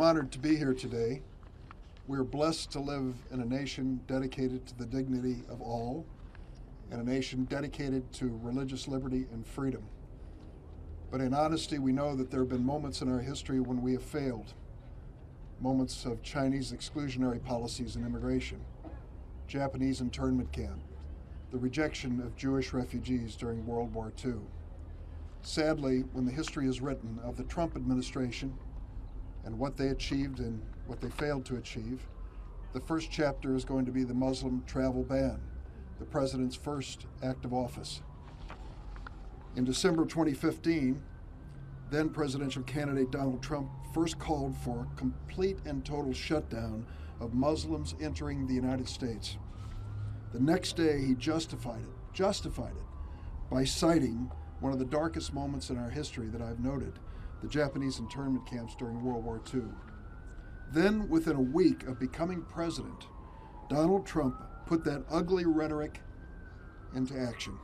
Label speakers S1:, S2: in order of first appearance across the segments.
S1: I'm honored to be here today. We're blessed to live in a nation dedicated to the dignity of all, and a nation dedicated to religious liberty and freedom. But in honesty, we know that there have been moments in our history when we have failed. Moments of Chinese exclusionary policies and immigration, Japanese internment camp, the rejection of Jewish refugees during World War II. Sadly, when the history is written of the Trump administration and what they achieved and what they failed to achieve, the first chapter is going to be the Muslim travel ban, the president's first act of office. In December 2015, then presidential candidate Donald Trump first called for a complete and total shutdown of Muslims entering the United States. The next day, he justified it by citing one of the darkest moments in our history that I've noted, the Japanese internment camps during World War II. Then, within a week of becoming president, Donald Trump put that ugly rhetoric into action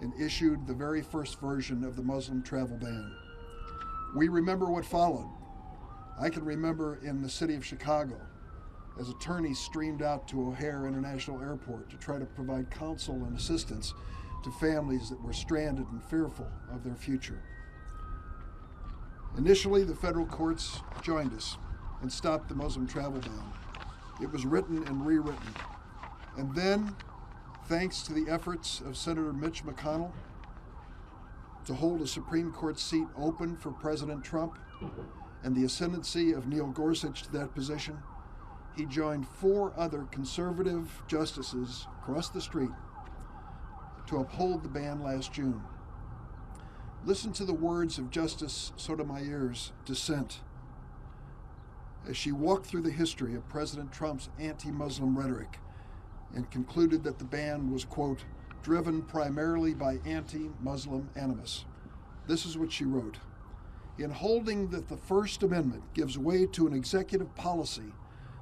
S1: and issued the very first version of the Muslim travel ban. We remember what followed. I can remember in the city of Chicago as attorneys streamed out to O'Hare International Airport to try to provide counsel and assistance to families that were stranded and fearful of their future. Initially, the federal courts joined us and stopped the Muslim travel ban. It was written and rewritten. And then, thanks to the efforts of Senator Mitch McConnell to hold a Supreme Court seat open for President Trump and the ascendancy of Neil Gorsuch to that position, he joined 4 other conservative justices across the street to uphold the ban last June. Listen to the words of Justice Sotomayor's dissent as she walked through the history of President Trump's anti-Muslim rhetoric and concluded that the ban was, quote, driven primarily by anti-Muslim animus. This is what she wrote. In holding that the First Amendment gives way to an executive policy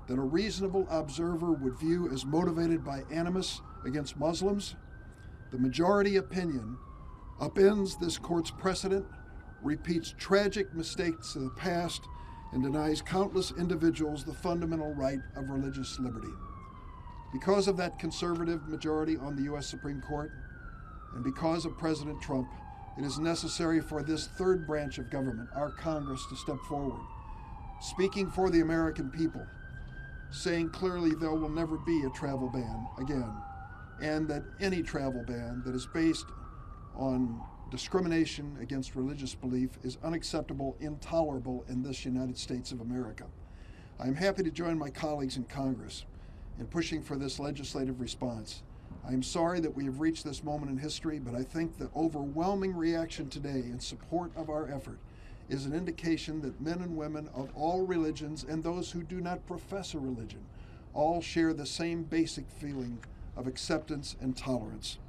S1: that a reasonable observer would view as motivated by animus against Muslims, the majority opinion upends this court's precedent, repeats tragic mistakes of the past, and denies countless individuals the fundamental right of religious liberty. Because of that conservative majority on the U.S. Supreme Court, and because of President Trump, it is necessary for this third branch of government, our Congress, to step forward, speaking for the American people, saying clearly there will never be a travel ban again, and that any travel ban that is based on discrimination against religious belief is unacceptable, intolerable in this United States of America. I am happy to join my colleagues in Congress in pushing for this legislative response. I am sorry that we have reached this moment in history, but I think the overwhelming reaction today in support of our effort is an indication that men and women of all religions and those who do not profess a religion all share the same basic feeling of acceptance and tolerance.